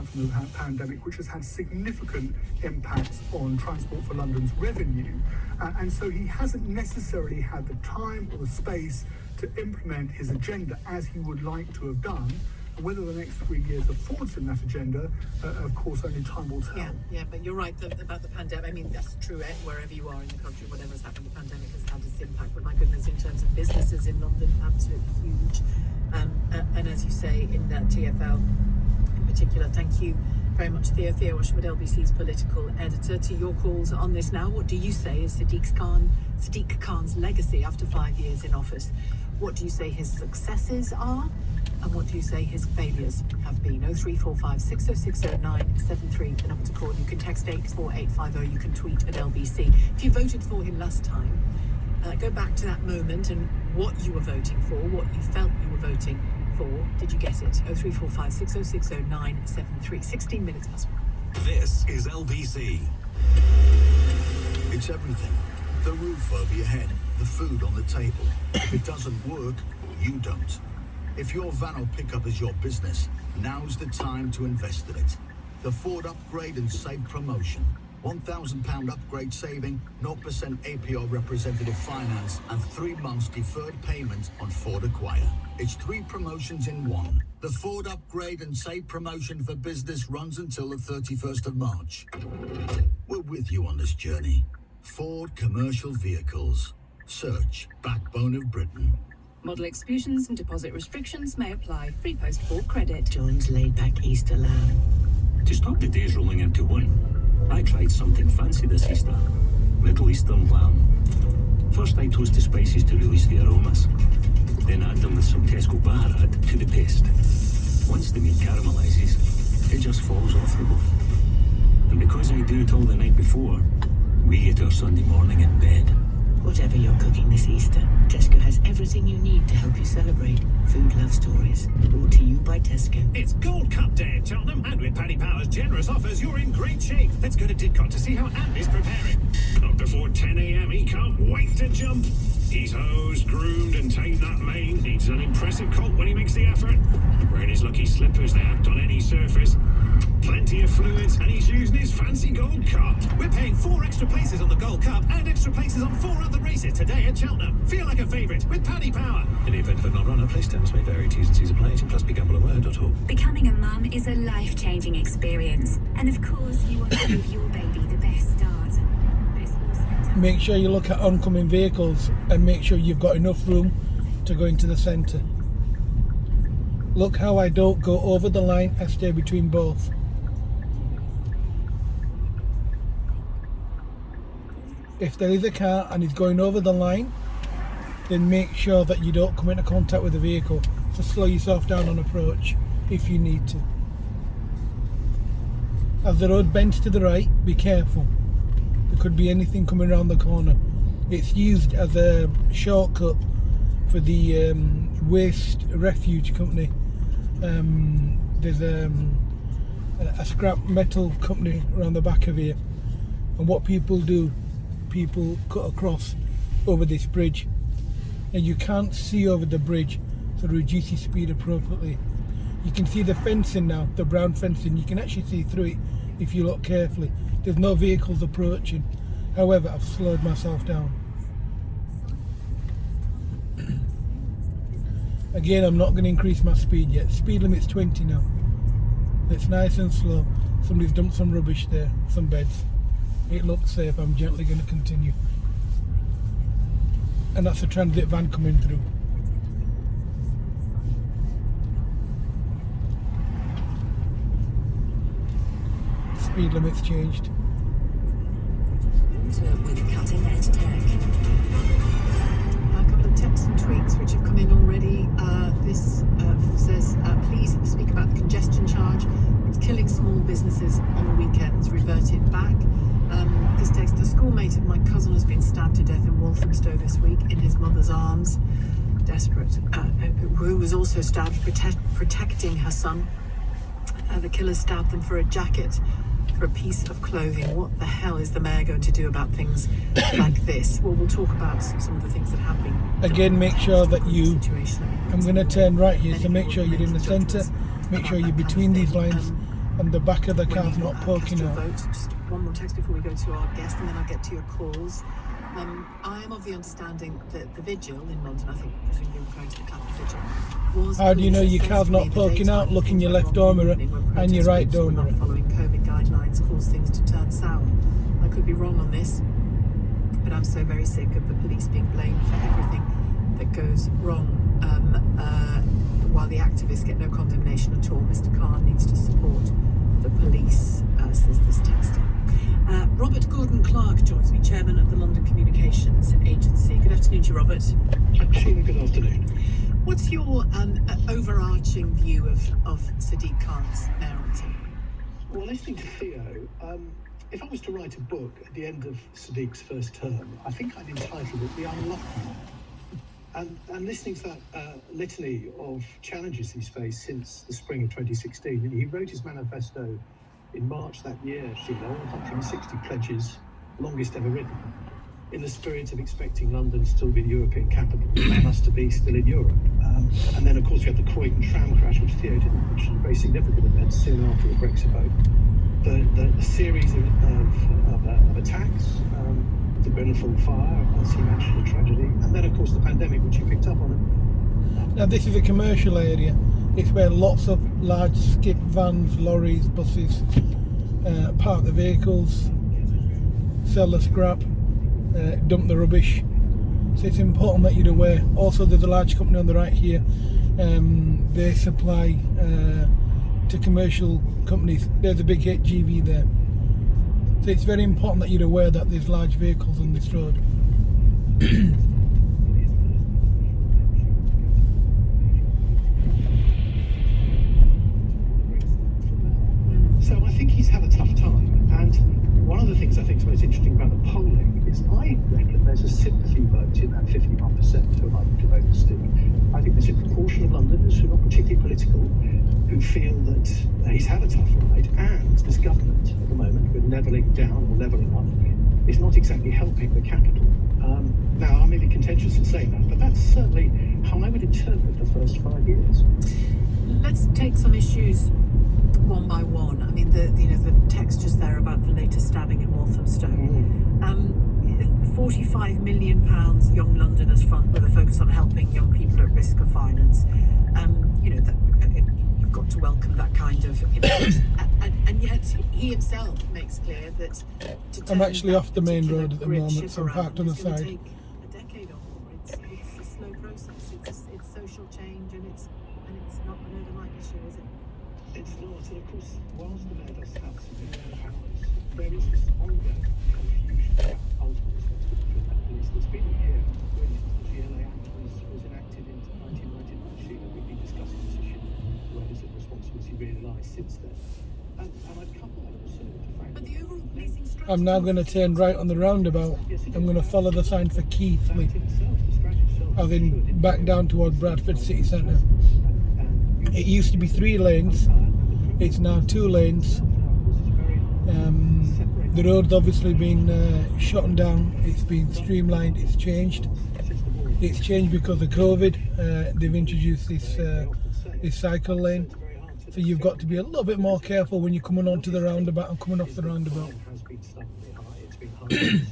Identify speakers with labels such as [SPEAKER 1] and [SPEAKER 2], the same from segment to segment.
[SPEAKER 1] out from the pandemic, which has had significant impacts on Transport for London's revenue. And so he hasn't necessarily had the time or the space to implement his agenda as he would like to have done. And whether the next 3 years affords him that agenda, of course, only time will tell.
[SPEAKER 2] Yeah, but you're right about the pandemic. I mean, that's true wherever you are in the country, whatever's happened, the pandemic has had its impact. But my goodness, in terms of businesses in London, absolutely huge. And as you say, in TfL in particular, thank you very much, Theo Ashwood, LBC's political editor. To your calls on this now, what do you say is Sadiq Khan's legacy after 5 years in office? What do you say his successes are? And what do you say his failures have been? 0345 606 0973, the number to call. You can text 84850, you can tweet at LBC. If you voted for him last time, go back to that moment and what you were voting for, what you felt you were voting for. Did you get it? 0345 606 0973, 16 minutes past 1.
[SPEAKER 3] This is LBC. It's everything. The roof over your head, the food on the table. If it doesn't work, you don't. If your van or pickup is your business, now's the time to invest in it. The Ford Upgrade and Save promotion. £1,000 upgrade saving, 0% APR representative finance, and 3 months deferred payment on Ford Acquire. It's 3 promotions in one. The Ford Upgrade and Save promotion for business runs until the 31st of March. We're with you on this journey. Ford Commercial Vehicles. Search Backbone of Britain.
[SPEAKER 4] Model exclusions and deposit restrictions may apply. Free post for credit.
[SPEAKER 5] John's laid back Easter lamb.
[SPEAKER 6] To stop the days rolling into one, I tried something fancy this Easter. Middle Eastern lamb. First I toast the spices to release the aromas. Then add them with some Tesco baharat to the paste. Once the meat caramelizes, it just falls off the bone. And because I do it all the night before, we eat our Sunday morning in bed.
[SPEAKER 5] Whatever you're cooking this Easter, Tesco has everything you need to help you celebrate. Food Love Stories, brought to you by Tesco.
[SPEAKER 7] It's Gold Cup Day at Cheltenham, and with Paddy Power's generous offers, you're in great shape. Let's go to Didcot to see how Andy's preparing. Up before 10 a.m, he can't wait to jump. He's hosed, groomed, and tamed that mane. Needs an impressive colt when he makes the effort. Wearing his lucky slippers, they act on any surface. Plenty of fluids, and he's using his fancy Gold Cup. We're paying 4 extra places on the Gold Cup and extra places on 4 other races today at Cheltenham. Feel like a favourite with Paddy Power.
[SPEAKER 8] In the event of a non-runner, place terms may vary. T's and C's apply. 18 plus begambleaware.org.
[SPEAKER 9] Becoming a mum is a life-changing experience. And of course, you want to give your baby the best start. But it's also...
[SPEAKER 10] Make sure you look at oncoming vehicles and make sure you've got enough room to go into the centre. Look how I don't go over the line, I stay between both. If there is a car and he's going over the line, then make sure that you don't come into contact with the vehicle. So slow yourself down on approach if you need to. As the road bends to the right, be careful. There could be anything coming around the corner. It's used as a shortcut for the waste refuge company. There's a scrap metal company around the back of here, and what people do, people cut across over this bridge, and you can't see over the bridge, so reduce your speed appropriately. You can see the fencing now, the brown fencing. You can actually see through it if you look carefully. There's no vehicles approaching. However, I've slowed myself down. Again, I'm not going to increase my speed yet. Speed limit's 20 now. It's nice and slow. Somebody's dumped some rubbish there, some beds. It looks safe. I'm gently going to continue. And that's a transit van coming through. Speed limit's changed.
[SPEAKER 4] With cutting edge tech.
[SPEAKER 2] A couple of texts and tweets which have come in already. This says, please speak about the congestion charge. It's killing small businesses on the weekends. Revert it back. This text, the schoolmate of my cousin has been stabbed to death in Walthamstow this week in his mother's arms. Desperate. Who was also stabbed protecting her son. The killer stabbed them for a jacket, for a piece of clothing. What the hell is the mayor going to do about things like this? Well, we'll talk about some of the things that have been.
[SPEAKER 10] Again, make sure that you, I'm going to turn right here, so make sure you're in the centre, make sure you're between these lines, and the back of the
[SPEAKER 2] when
[SPEAKER 10] car's
[SPEAKER 2] you
[SPEAKER 10] not
[SPEAKER 2] cast
[SPEAKER 10] poking
[SPEAKER 2] your
[SPEAKER 10] out.
[SPEAKER 2] vote. Just one more text before we go to our guest, and then I'll get to your calls. I am of the understanding that the vigil in London, I think presumably referring to the Clapham vigil, was.
[SPEAKER 10] How do you know
[SPEAKER 2] police
[SPEAKER 10] your
[SPEAKER 2] says
[SPEAKER 10] car's
[SPEAKER 2] to
[SPEAKER 10] not
[SPEAKER 2] me in the
[SPEAKER 10] poking
[SPEAKER 2] daytime
[SPEAKER 10] out? Look in
[SPEAKER 2] things
[SPEAKER 10] your
[SPEAKER 2] went
[SPEAKER 10] left
[SPEAKER 2] wrong
[SPEAKER 10] door
[SPEAKER 2] in the
[SPEAKER 10] mirror
[SPEAKER 2] evening when
[SPEAKER 10] and your
[SPEAKER 2] protest
[SPEAKER 10] right
[SPEAKER 2] groups
[SPEAKER 10] door
[SPEAKER 2] were not
[SPEAKER 10] mirror.
[SPEAKER 2] following COVID guidelines, caused things to turn sour. I could be wrong on this, but I'm so very sick of the police being blamed for everything that goes wrong. While the activists get no condemnation at all, Mr. Khan needs to support the police, says this texter. Robert Gordon-Clark joins me, Chairman of the London Communications Agency. Good afternoon to you, Robert.
[SPEAKER 11] Sheila, good afternoon.
[SPEAKER 2] What's your overarching view of Sadiq Khan's mayoralty?
[SPEAKER 11] Well, listening to Theo, if I was to write a book at the end of Sadiq's first term, I think I'd entitle it The Unlucky Man. And listening to that litany of challenges he's faced since the spring of 2016, he wrote his manifesto in March that year, Sheila, 160 pledges, longest ever written, in the spirit of expecting London still be the European capital and us to be still in Europe. And then, of course, we had the Croydon tram crash, which Theo didn't mention, a very significant event soon after the Brexit vote. The series of attacks, the Grenfell fire, as he mentioned, a tragedy, and then, of course, the pandemic, which you picked up on.
[SPEAKER 10] Now this is a commercial area. It's where lots of large skip vans, lorries, buses park the vehicles, sell the scrap, dump the rubbish. So it's important that you're aware. Also, there's a large company on the right here. They supply to commercial companies. There's a big HGV there. So it's very important that you're aware that there's large vehicles on this road.
[SPEAKER 11] So I think he's had a tough time, and one of the things I think is most interesting about the polling is I reckon there's a sympathy vote in that 51% who are likely to vote for Steve. I think there's a proportion of Londoners who are not particularly political who feel that he's had a tough ride, and this government at the moment, with levelling down or levelling up, is not exactly helping the capital. Now, I may be contentious in saying that, but that's certainly how I would interpret the first 5 years.
[SPEAKER 2] Let's take some issues one by one. I mean, the text just there about the latest stabbing in Walthamstow. £45 million Young Londoners Fund with a focus on helping young people at risk of violence. You've got to welcome that kind of input. and yet he himself makes clear that
[SPEAKER 10] I'm actually off the main road at the moment, so I'm parked on the side.
[SPEAKER 2] Take a decade or more. It's a slow process. It's social change, and it's not an overnight issue, is it?
[SPEAKER 11] It's not, and of course, whilst the mayor does have some different powers, there is this ongoing confusion about ultimate responsibility for that police that's been here really since the GLA Act was enacted in 1999. Sheila, we've been discussing this issue, where does the responsibility really lie since then? And I'd couple that also with the fact
[SPEAKER 2] But the overall policing strategy.
[SPEAKER 10] I'm now going to turn right on the roundabout. I'm going to follow the sign for Keighley, as in back down towards Bradford city centre. It used to be 3 lanes, it's now 2 lanes. The road's obviously been shut down, it's been streamlined, it's changed. It's changed because of COVID. They've introduced this cycle lane. So you've got to be a little bit more careful when you're coming onto the roundabout and coming off the roundabout.
[SPEAKER 11] has been stubbornly high. It's been higher than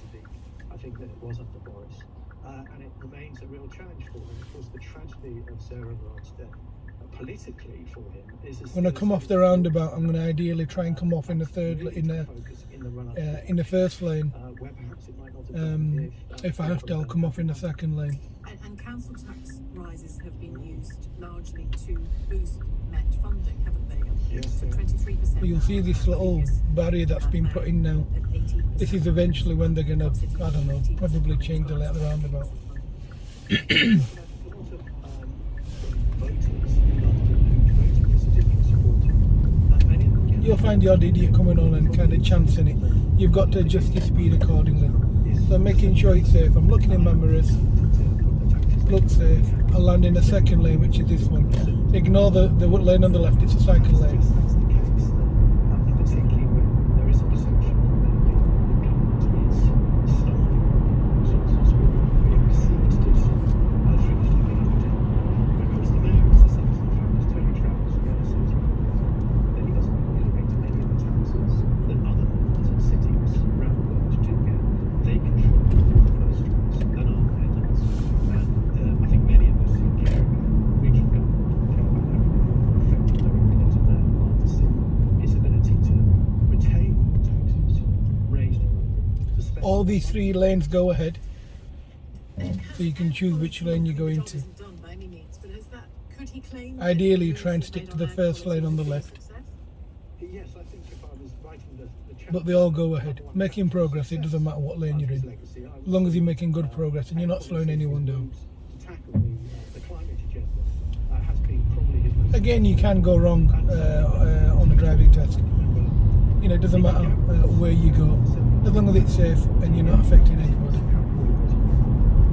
[SPEAKER 11] I think that it was under Boris. And it remains a real challenge for him. Of course, the tragedy of Sarah Everard's death, politically for him, is
[SPEAKER 10] When I come off the roundabout, I'm going to ideally try and come off in the first lane.
[SPEAKER 11] where perhaps it might not have done
[SPEAKER 10] If I have to, I'll come off in the second lane.
[SPEAKER 2] And council tax rises have been used largely to boost Met funding, haven't they?
[SPEAKER 11] Yes,
[SPEAKER 2] So 23%.
[SPEAKER 10] But you'll see this little barrier that's been put in now. This is eventually when they're going to, I don't know, probably change the layout of the roundabout. You'll find the odd idiot coming on and kind of chancing it. You've got to adjust your speed accordingly. So making sure it's safe. I'm looking in my mirrors. Look safe. I'll land in the second lane, which is this one. Ignore the lane on the left, it's a cycle lane. all these 3 lanes go ahead, so you can choose which lane you go into.
[SPEAKER 2] Done by any means, but could he claim that
[SPEAKER 10] Ideally,
[SPEAKER 2] the
[SPEAKER 10] try and
[SPEAKER 2] moves
[SPEAKER 10] stick
[SPEAKER 2] made
[SPEAKER 10] to the
[SPEAKER 2] on
[SPEAKER 10] first
[SPEAKER 2] air
[SPEAKER 10] lane on the
[SPEAKER 2] quality
[SPEAKER 10] left.
[SPEAKER 2] success?
[SPEAKER 11] Yes, I think if I was writing the chapter,
[SPEAKER 10] But they all go ahead. Making progress, it doesn't matter what lane you're in. As long as you're making good progress and you're not slowing anyone down.
[SPEAKER 11] to tackle the climate agenda has been probably his most...
[SPEAKER 10] Again, you can go wrong on a driving test. You know, it doesn't matter where you go, as long as it's safe and you're not affecting anybody.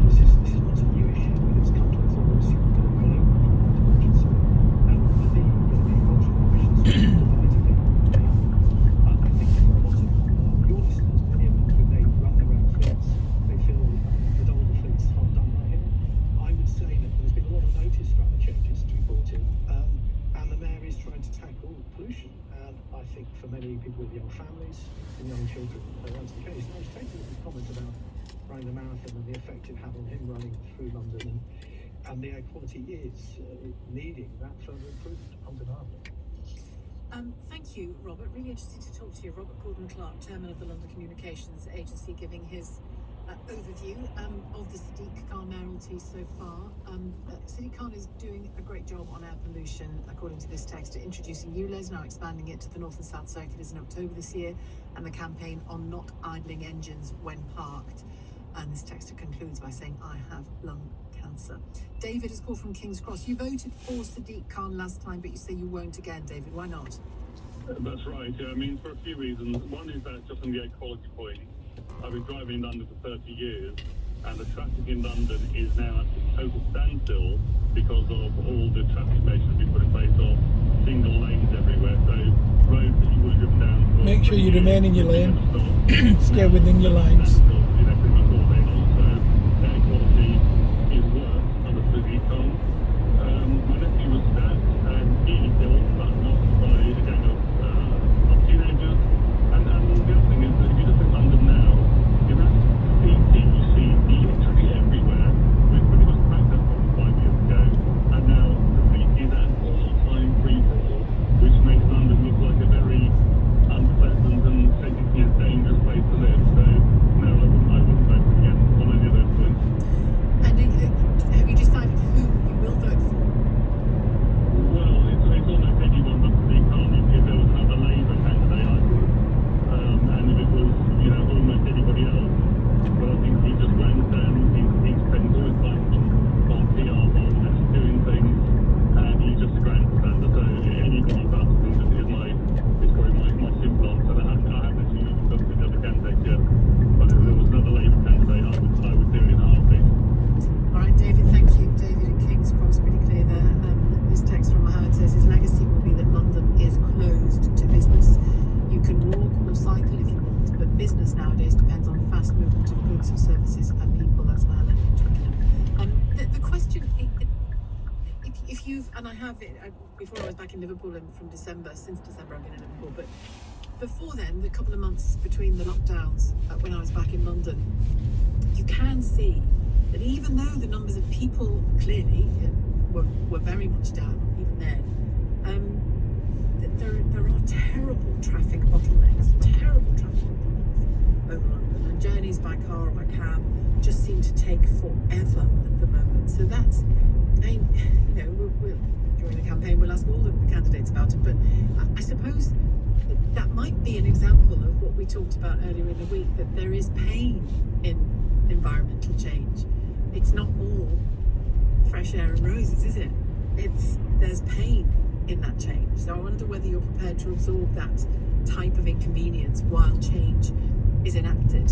[SPEAKER 11] This is not a new issue, but it's come to us almost global emergency. And the ultimate emissions divided it. I think for a lot of your listeners, many of them who may run their own fleets, they feel that older fleets aren't done by him. I would say that there's been a lot of notice about the changes to be brought in, and the mayor is trying to tackle pollution. And I think for many people with young families and young children, that's the case. And I was taking his comment about running the marathon and the effect it had on him running through London, and the air quality is needing that further improvement, undeniably.
[SPEAKER 2] Thank you, Robert. Really interested to talk to you. Robert Gordon-Clark, Chairman of the London Communications Agency, giving his overview of the Sadiq Khan mayoralty so far. Sadiq Khan is doing a great job on air pollution, according to this text, introducing ULEZ, now expanding it to the North and South Circulars in October this year, and the campaign on not idling engines when parked. And this texter concludes by saying, I have lung cancer. David has called from King's Cross. You voted for Sadiq Khan last time, but you say you won't again, David. Why not?
[SPEAKER 12] That's right. I mean, for a few reasons. One is that just on the air quality point, I've been driving in London for 30 years, and the traffic in London is now at a total standstill because of all the traffic measures we put in place of single lanes everywhere. So roads that you would have driven down for...
[SPEAKER 10] Make sure you remain in your lane, stay within your lines.
[SPEAKER 12] Air quality is worse under Sadiq Khan. My nephew was stabbed and he is ill, but not by a gang of teenagers. And the other thing is that if you look at London now, you have you see literally everywhere. We've pretty much cracked that problem 5 years ago, and now the fleet is at all-time free for all, which makes London look like a very unpleasant and dangerous place to live. So no, I wouldn't vote again on any of those points.
[SPEAKER 2] And have you decided who you will vote for?
[SPEAKER 12] Well, it's almost anyone but Sadiq Khan. If there was another Labour candidate, I would. And if it was, almost anybody else, but I think he just grandstands. He spends all his time on PR rather than actually doing things, and he's just a grandstander. So anybody but is probably my simple answer. I haven't actually looked at the other candidates yet, but if there was another Labour candidate, I would do it in a heartbeat.
[SPEAKER 2] All right, David, thank you. David in King's Cross, pretty clear there. This text from Mohammed says his legacy will be that London is closed to business. You can walk or cycle if you want, but business nowadays depends on fast movement of goods, services, and people. That's Mohammed in Twickenham. The question, if you've, and I have it, before I was back in Liverpool and from December, since December I've been in Liverpool, but before then, the couple of months between the lockdowns, when I was back in London, you can see that even though the numbers of people clearly were very much down, even then, there are terrible traffic bottlenecks over London, and journeys by car or by cab just seem to take forever at the moment. So that's, we're during the campaign we'll ask all of the candidates about it, but I suppose that might be an example of what we talked about earlier in the week, that there is pain in environmental change. It's not all fresh air and roses, is it? There's pain in that change. So I wonder whether you're prepared to absorb that type of inconvenience while change is enacted.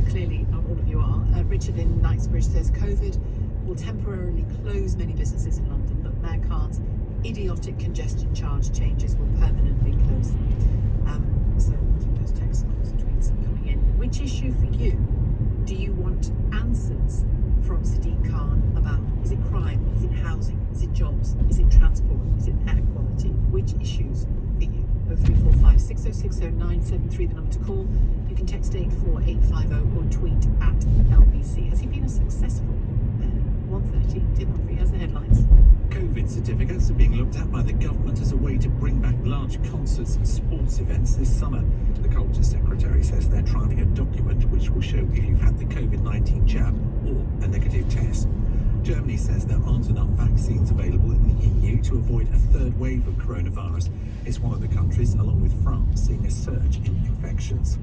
[SPEAKER 2] Clearly not all of you are. Richard in Knightsbridge says COVID will temporarily close many businesses in London, but Mayor Khan's idiotic congestion charge changes will permanently close them. So those texts and tweets are coming in. Which issue for you do you want answers from Sadiq Khan about? Is it crime? Is it housing? Is it jobs? Is it transport? Is it air quality? Which issues for you? 0345 6060 973, the number to call. You can text 84850 or tweet at LBC. Has he been a successful mayor? 1:30. Tim Humphrey has the headlines.
[SPEAKER 8] COVID certificates are being looked at by the government as a way to bring back large concerts and sports events this summer. The Culture Secretary says they're trialling a document which will show if you've had the COVID-19 jab or a negative test. Germany says there aren't enough vaccines available in the EU to avoid a third wave of coronavirus. It's one of the countries, along with France, seeing a surge in infections.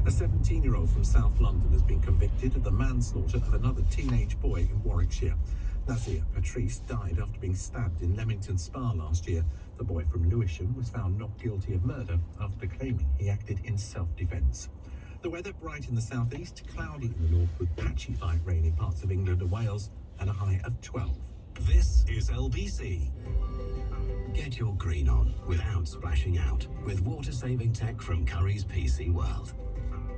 [SPEAKER 8] A 17-year-old from South London has been convicted of the manslaughter of another teenage boy in Warwickshire. Nazir Patrice died after being stabbed in Leamington Spa last year. The boy from Lewisham was found not guilty of murder after claiming he acted in self-defence. The weather bright in the southeast, cloudy in the north with patchy light rain in parts of England and Wales, and a high of 12.
[SPEAKER 13] This is LBC. Get your green on without splashing out with water-saving tech from Curry's PC World.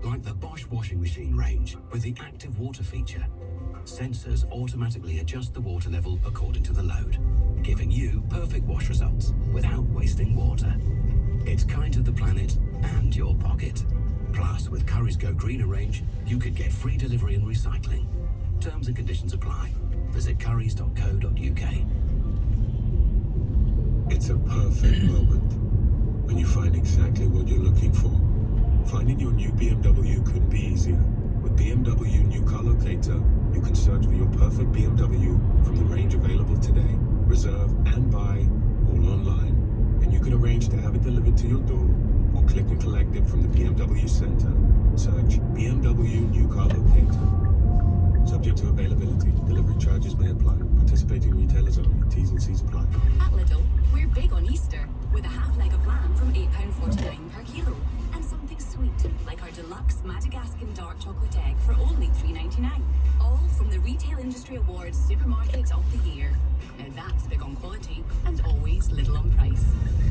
[SPEAKER 13] Like the Bosch washing machine range with the active water feature. Sensors automatically adjust the water level according to the load, giving you perfect wash results without wasting water. It's kind to the planet and your pocket. Plus, with Curry's Go Greener range, you could get free delivery and recycling. Terms and conditions apply. Visit currys.co.uk.
[SPEAKER 14] It's a perfect moment when you find exactly what you're looking for. Finding your new BMW couldn't be easier. With BMW New Car Locator, you can search for your perfect BMW from the range available today, reserve and buy, all online. And you can arrange to have it delivered to your door or click and collect it from the BMW Center. Search BMW New Car Locator. Subject to availability. Delivery charges may apply. Participating retailers only. T's and C's apply.
[SPEAKER 4] At Lidl, we're big on Easter, with a half leg of lamb from £8.49 per kilo. And something sweet, like our deluxe Madagascan dark chocolate egg for only £3.99. All from the Retail Industry Awards Supermarket of the Year. Now that's big on quality, and always little on price.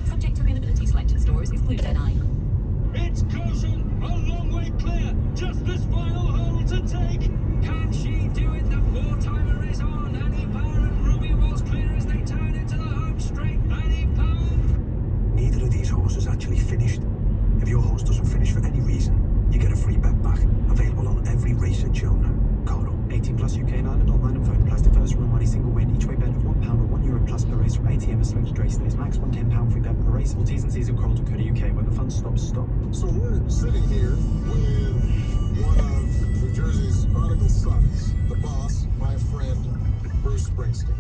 [SPEAKER 4] Subject to availability, selected stores, excludes NI.
[SPEAKER 7] It's caution! A long way clear! Just this final hole to take! Can she do it? The four-timer is on! Annie Power and Ruby Walls clear as they turn into the home straight. Annie Power!
[SPEAKER 15] Neither of these horses actually finished. If your horse doesn't finish for any reason, you get a free bet back. Available on every race at Jonah. Coro.
[SPEAKER 16] 18 plus UK and Ireland, online and phone. Plus the first run money single win. Each way bet of £1 or €1 plus per race from ATM and selected race days. Max £110 free bet per race. All T's and C's at coral.co.uk. When the fun stops, stop.
[SPEAKER 17] So we're sitting here with one of New Jersey's prodigal sons, the boss, my friend, Bruce Springsteen.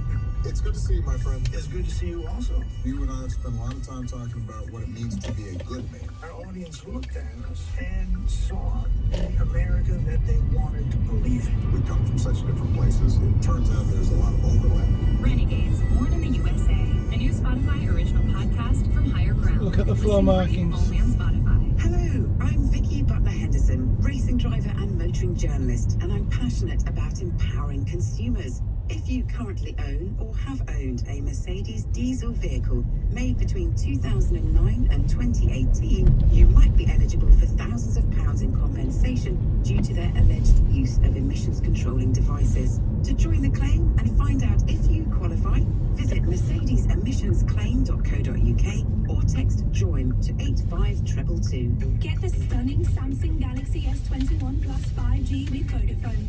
[SPEAKER 17] It's good to see you, my friend.
[SPEAKER 3] It's good to see you also.
[SPEAKER 17] You and I have spent a lot of time talking about what it means to be a good man.
[SPEAKER 3] Our audience looked at us and saw the America that they wanted to believe in.
[SPEAKER 17] We come from such different places. It turns out there's a lot of overlap.
[SPEAKER 4] Renegades, born in the USA. A new Spotify original podcast from Higher Ground.
[SPEAKER 10] Look at the floor markings.
[SPEAKER 4] Only on Spotify.
[SPEAKER 18] Hello, I'm Vicky Butler-Henderson, racing driver and motoring journalist, and I'm passionate about empowering consumers. If you currently own or have owned a Mercedes diesel vehicle made between 2009 and 2018, you might be eligible for thousands of pounds in compensation due to their alleged use of emissions controlling devices. To join the claim and find out if you qualify, visit mercedes-emissionsclaim.co.uk or text JOIN to 85222.
[SPEAKER 4] Get the stunning Samsung Galaxy S21 Plus 5G with Vodafone.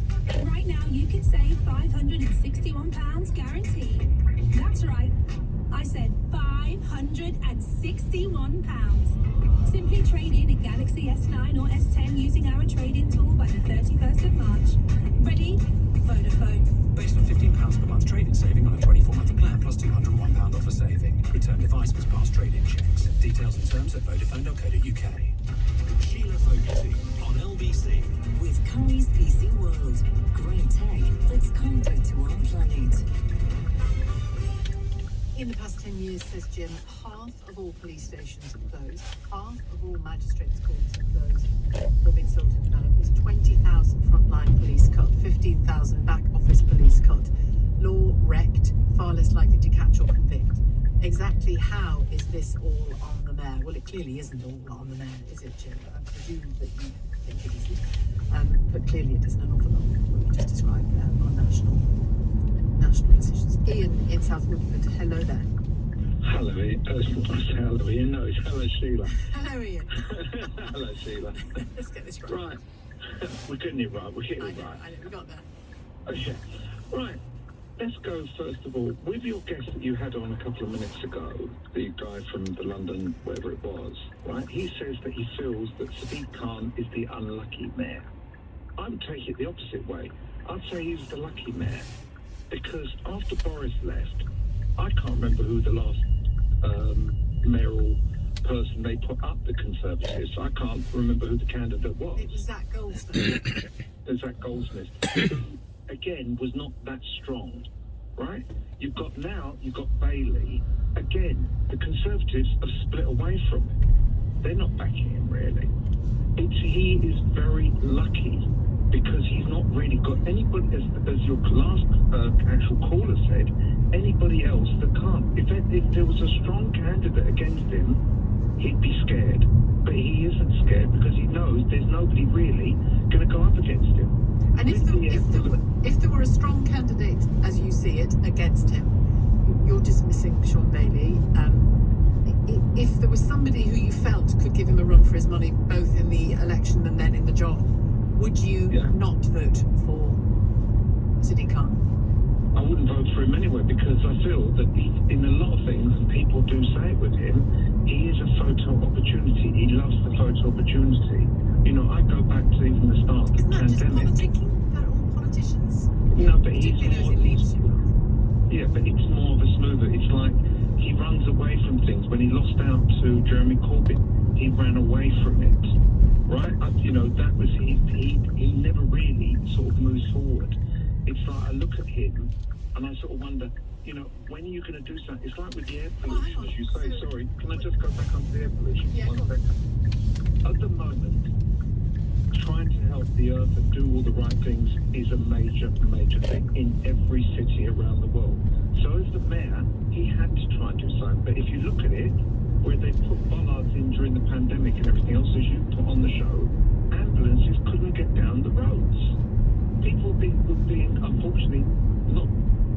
[SPEAKER 4] Right now you can save £561 guaranteed. That's right, I said £561. Simply trade in a Galaxy S9 or S10 using our trade-in tool by the 31st of March. Ready? Vodafone.
[SPEAKER 8] Based on £15 per month trade-in saving on a 24-month plan plus £201 off a saving. Return device must pass trade-in checks. Details and terms at vodafone.co.uk.
[SPEAKER 13] Sheila Fogarty on LBC.
[SPEAKER 18] With Curry's PC World. Great tech that's kinder to our planet.
[SPEAKER 2] In the past 10 years, says Jim, half of all police stations are closed, half of all magistrates' courts are closed or being sold to developers, 20,000 frontline police cut, 15,000 back office police cut, law wrecked, far less likely to catch or convict. Exactly how is this all on the mayor? Well, it clearly isn't all on the mayor, is it, Jim? I presume that you think it isn't. But clearly it isn't an awful lot what we just described on national decisions. Ian in South Woodford, hello there.
[SPEAKER 12] Hello, Ian. Hello, Ian. No, it's hello, Sheila.
[SPEAKER 2] Hello, Ian.
[SPEAKER 12] Hello, Sheila.
[SPEAKER 2] Let's get this right.
[SPEAKER 12] Right. We're getting it right. We're getting it right.
[SPEAKER 2] I know, we got there.
[SPEAKER 12] Okay. Right.
[SPEAKER 14] let's go first of all with your guest that you had on a couple of minutes ago, the guy from the London, wherever it was, right? He says that he feels that Sadiq Khan is the unlucky mayor. I would take it the opposite way. I'd say he's the lucky mayor because after Boris left, I can't remember who the last mayoral person they put up the Conservatives. I can't remember who the candidate was.
[SPEAKER 2] It was Zach Goldsmith.
[SPEAKER 14] Zach Goldsmith, who again was not that strong, right? You've got Bailey. Again, the Conservatives have split away from him. They're not backing him really. He is very lucky because he's not really got anybody, as your last actual caller said, anybody else that can't. If there was a strong candidate against him, he'd be scared. But he isn't scared because he knows there's nobody really going to go up against him.
[SPEAKER 2] And if there were a strong candidate, as you see it, against him, you're dismissing Sean Bailey. If there was somebody who you felt could give him a run for his money, both in the election and then in the job, would you not vote for Sadiq Khan?
[SPEAKER 14] I wouldn't vote for him anyway because I feel that in a lot of things, and people do say it with him, he is a photo opportunity. He loves the photo opportunity. You know, I go back to even the start of the pandemic.
[SPEAKER 2] They're all politicians.
[SPEAKER 14] No, but he's
[SPEAKER 2] Particularly those in leadership.
[SPEAKER 14] Yeah, but it's more of a smoother. It's like he runs away from things. When he lost out to Jeremy Corbyn, he ran away from it. Right? You know, that was he never really sort of moves forward. It's like I look at him and I sort of wonder, you know, when are you going to do something? It's like with the air pollution, as you say. Sorry, can I just go back onto the air pollution for 1 second? At the moment, trying to help the earth and do all the right things is a major, major thing in every city around the world. So as the mayor, he had to try and do something. But if you look at it, where they put bollards in during the pandemic and everything else, as you put on the show, ambulances couldn't get down the roads. People were being, unfortunately, not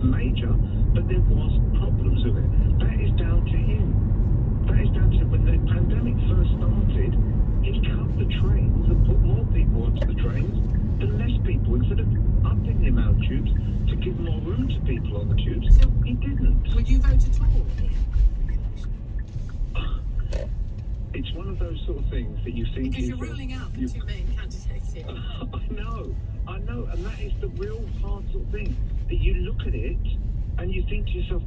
[SPEAKER 14] major, but there was problems with it. That is down to him. That is down to him. When the pandemic first started, he cut the trains and put more people onto the trains than less people. Instead of upping the amount of tubes to give more room to people on the tubes, so he didn't.
[SPEAKER 2] Would you vote at all?
[SPEAKER 14] It's one of those sort of things that you think
[SPEAKER 2] because you're ruling out the two main candidates here.
[SPEAKER 14] I know, and that is the real hard sort of thing, that you look at it and you think to yourself,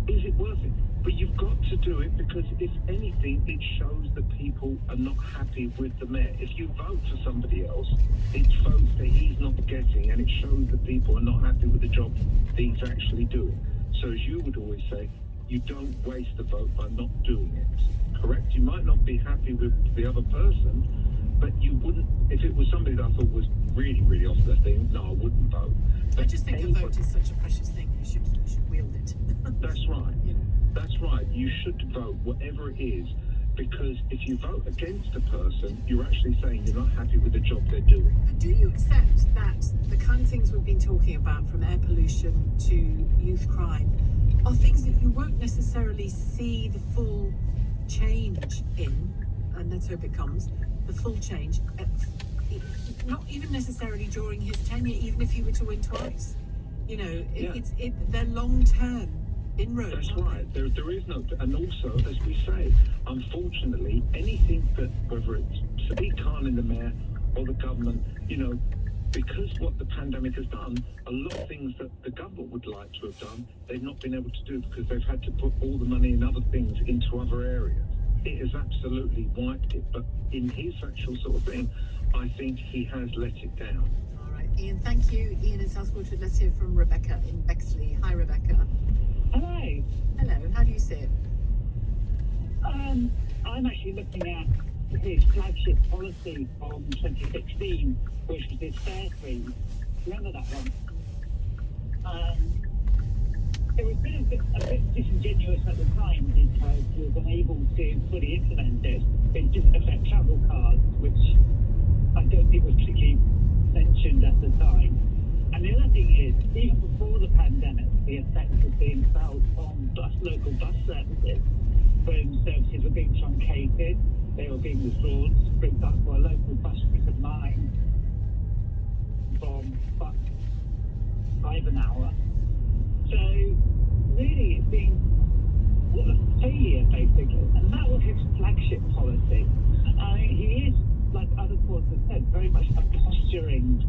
[SPEAKER 14] is it worth it? But you've got to do it because if anything, it shows that people are not happy with the mayor. If you vote for somebody else, it's votes that he's not getting, and it shows that people are not happy with the job that he's actually doing. So as you would always say, you don't waste the vote by not doing it. Correct? You might not be happy with the other person, but you wouldn't, if it was somebody that I thought was really, really off their thing, no, I wouldn't vote.
[SPEAKER 2] I just think a vote is such a precious thing. You should wield it.
[SPEAKER 14] That's right. That's right. You should vote, whatever it is, because if you vote against a person, you're actually saying you're not happy with the job they're doing.
[SPEAKER 2] But do you accept that the kind of things we've been talking about, from air pollution to youth crime, are things that you won't necessarily see the full change in, and let's hope it comes, the full change, not even necessarily during his tenure, even if he were to win twice. You know, they're long-term inroads.
[SPEAKER 14] That's right. There is no, and also, as we say, unfortunately, anything that, whether it's Sadiq Khan in the mayor or the government, you know, because what the pandemic has done, a lot of things that the government would like to have done, they've not been able to do because they've had to put all the money in other things into other areas. It has absolutely wiped it, but in his actual sort of thing, I think he has let it down.
[SPEAKER 2] All right, Ian, thank you. Ian in South Woodford. Let's hear from Rebecca in Bexley. Hi, Rebecca.
[SPEAKER 19] Hello.
[SPEAKER 2] Hello, how do you see it?
[SPEAKER 19] I'm actually looking at his flagship policy from 2016, which was his fare freeze. Remember that one? It was a bit disingenuous at the time because he was unable to fully implement it. It didn't affect travel cards, which I don't think was particularly mentioned at the time. And the other thing is, even before the pandemic, the effect was being felt on local bus services. When services were being truncated, they were being withdrawn. For example, a local bus route of mine from 5 an hour So really, it's been a failure, basically. And that was his flagship policy. I mean, he is, like other courts have said, very much a posturing,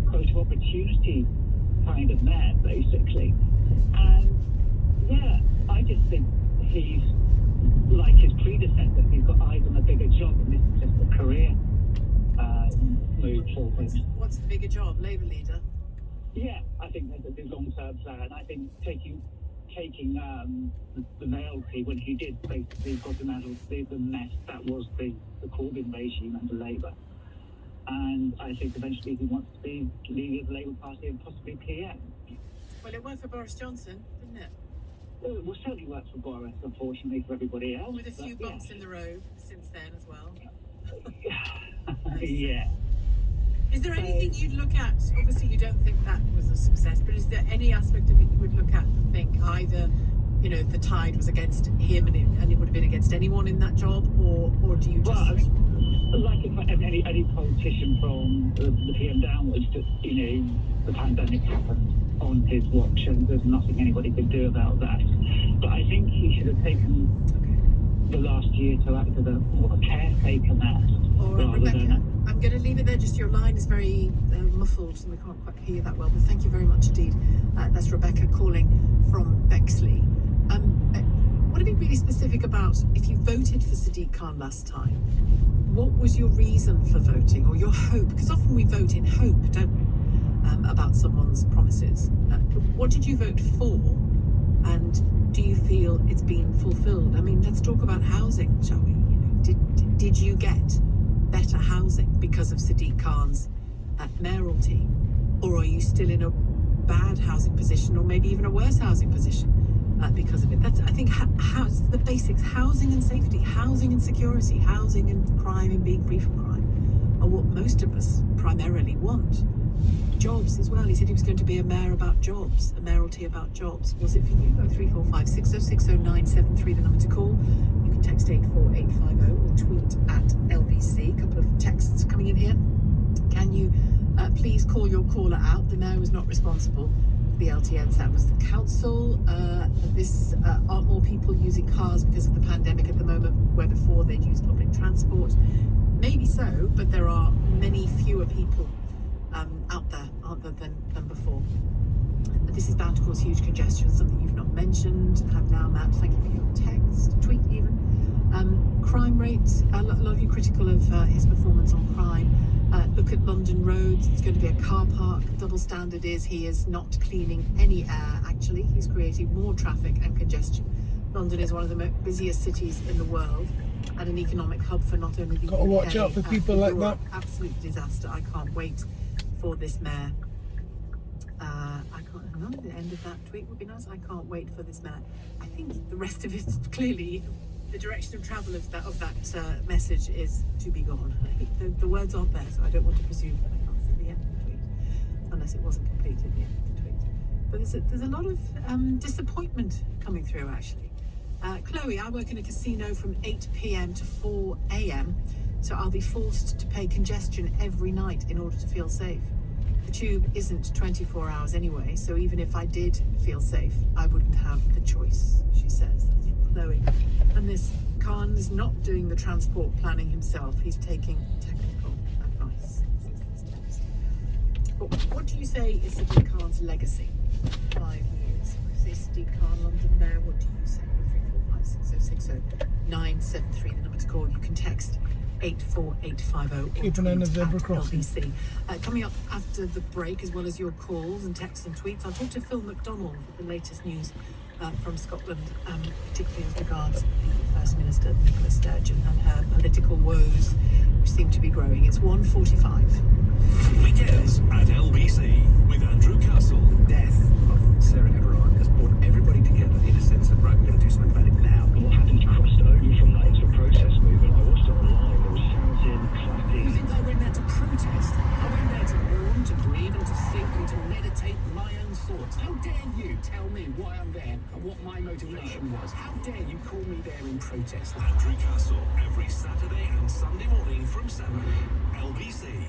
[SPEAKER 19] quote, opportunity kind of man, basically. And yeah, I just think he's like his predecessor. He's got eyes on a bigger job, and this is just a career move for him.
[SPEAKER 2] What's the bigger job, Labour leader?
[SPEAKER 19] Yeah, I think there's a big long-term plan. I think taking the mayoralty when he did basically got him out of the mess that was the Corbyn regime under Labour. And I think eventually he wants to be leader of the Labour Party and possibly PM.
[SPEAKER 2] Well, it worked for Boris Johnson, didn't it?
[SPEAKER 19] It will certainly work for Boris, unfortunately, for everybody else.
[SPEAKER 2] With a few bumps in the road since then as well.
[SPEAKER 19] Yeah.
[SPEAKER 2] Is there anything you'd look at? Obviously, you don't think that was a success, but is there any aspect of it you would look at and think either, you know, the tide was against him and it would have been against anyone in that job, or do you just think?
[SPEAKER 19] Like if any politician from the PM downwards, that, you know, the pandemic happened on his watch and there's nothing anybody could do about that. But I think he should have taken the last year to act as a caretaker now.
[SPEAKER 2] All right, Rebecca, I'm going to leave it there. Just your line is very muffled and we can't quite hear you that well, but thank you very much indeed. That's Rebecca calling from Bexley. Want to be really specific about if you voted for Sadiq Khan last time, what was your reason for voting or your hope? Because often we vote in hope, don't we, about someone's promises. What did you vote for? And do you feel it's been fulfilled? I mean, let's talk about housing, shall we? You know, did you get better housing because of Sadiq Khan's mayoralty? Or are you still in a bad housing position or maybe even a worse housing position because of it? That's, I think, the basics. Housing and safety, housing and security, housing and crime and being free from crime are what most of us primarily want. Jobs as well. He said he was going to be a mayor about jobs, a mayoralty about jobs. Was it for you? 0345 6060 973, the number to call. You can text 84850 or tweet at LBC. A couple of texts coming in here. Can you please call your caller out? The mayor was not responsible for the LTNs. That was the council. Aren't more people using cars because of the pandemic at the moment, where before they'd use public transport? Maybe so, but there are many fewer people out there, aren't there, than before. But this is bound to cause huge congestion, something you've not mentioned. Have now, Matt, thank you for your text, tweet even. Crime rates, a lot of you critical of his performance on crime. Look at London roads, it's going to be a car park. Double standard is he is not cleaning any air, actually. He's creating more traffic and congestion. London is one of the busiest cities in the world and an economic hub for not only the UK.
[SPEAKER 10] Got to watch out for people like that.
[SPEAKER 2] Absolute disaster. I can't wait for this mayor. I can't, hang on, the end of that tweet would be nice. I can't wait for this mayor. I think the rest of it, clearly, the direction of travel of that message is to be gone. The words aren't there, so I don't want to presume, but I can't see the end of the tweet, unless it wasn't completed, the end of the tweet. But there's a lot of disappointment coming through, actually. Chloe, I work in a casino from 8 p.m. to 4 a.m, so I'll be forced to pay congestion every night in order to feel safe. The tube isn't 24 hours anyway, so even if I did feel safe, I wouldn't have the choice, she says. That's from Chloe. And this Khan is not doing the transport planning himself, he's taking technical advice. But what do you say is Sadiq Khan's legacy? 5 years. I say Sadiq Khan, London Mayor, what do you say? 0345 973, the number to call. You can text 84850
[SPEAKER 10] Keep an eye on the zebra crossing.
[SPEAKER 2] LBC. Coming up after the break, as well as your calls and texts and tweets, I'll talk to Phil McDonald with the latest news from Scotland, particularly as regards the First Minister Nicola Sturgeon and her political woes, which seem to be growing. It's 1:45.
[SPEAKER 13] Weekends at LBC with Andrew Castle.
[SPEAKER 15] The death of Sarah Everard has brought everybody together in a sense of, right, we're going to do something about it now.
[SPEAKER 20] What happened crossed over from that into a protest movement. I watched it online. There was shouting, clapping.
[SPEAKER 5] You think I went there to protest? I went there to mourn, to grieve, and to think and to meditate my own thoughts. How dare you tell me why I'm there and what my motivation was? How dare you call me there in protest?
[SPEAKER 13] Andrew Castle, every Saturday and Sunday morning from 7. LBC.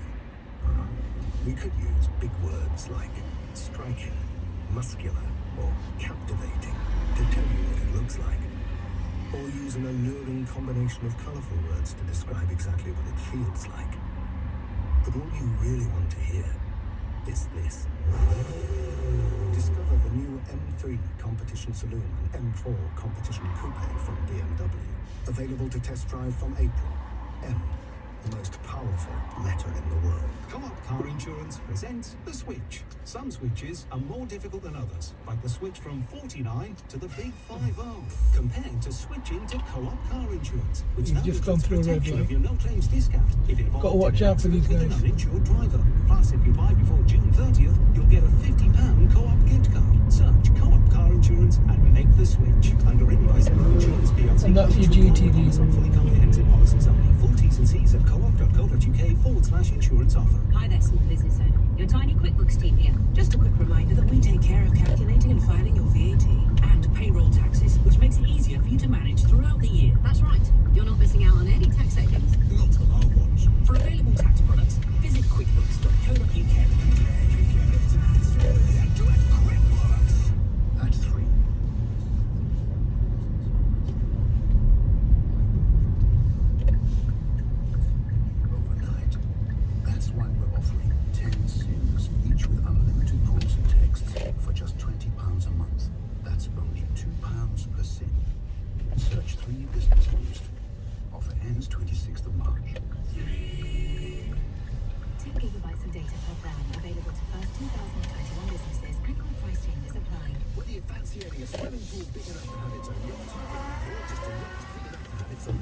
[SPEAKER 15] We could use big words like striking, muscular, or captivating to tell you what it looks like. Or use an alluring combination of colourful words to describe exactly what it feels like. But all you really want to hear is this. Discover the new M3 Competition Saloon and M4 Competition Coupe from BMW. Available to test drive from April. M, the most powerful letter in the world.
[SPEAKER 21] Co-op Car Insurance presents The Switch. Some switches are more difficult than others, like the switch from 49 to the big 50, compared to switching to Co-op Car Insurance, which
[SPEAKER 10] You've just gone through a red
[SPEAKER 21] protection
[SPEAKER 10] light.
[SPEAKER 21] of your no-claims discount if involved.
[SPEAKER 10] Got to watch out for these
[SPEAKER 21] with an
[SPEAKER 10] guys.
[SPEAKER 21] uninsured driver. Plus, if you buy before June 30th, you'll get a £50 Co-op gift card. Search Co-op Car Insurance and make the switch. Underwritten by Zero Insurance PLC.
[SPEAKER 10] And that's your GTD.
[SPEAKER 21] Some fully comprehensive policies only. Full T's and C's at co-op.co.uk/insurance offer.
[SPEAKER 22] Hi there, small business owner. Your tiny QuickBooks team here. Just a quick reminder that we take care of calculating and filing your VAT and payroll taxes, which makes it easier for you to manage throughout the year. That's right. You're not missing out on any tax savings.
[SPEAKER 5] Not on our watch.
[SPEAKER 22] For available tax products, visit quickbooks.co.uk.
[SPEAKER 3] At 3. Overnight. That's why we're offering 10 SIMs, each with unlimited calls and texts, for just £20 a month. That's only £2 per SIM. Search 3 Business Boost. Offer ends 26th of March.
[SPEAKER 9] 2 gigabytes of data per plan, available to first 2021 businesses. Annual price changes apply.
[SPEAKER 15] Whether you fancy owning a swimming pool big enough to have its own yacht, or just a yacht big enough to have its own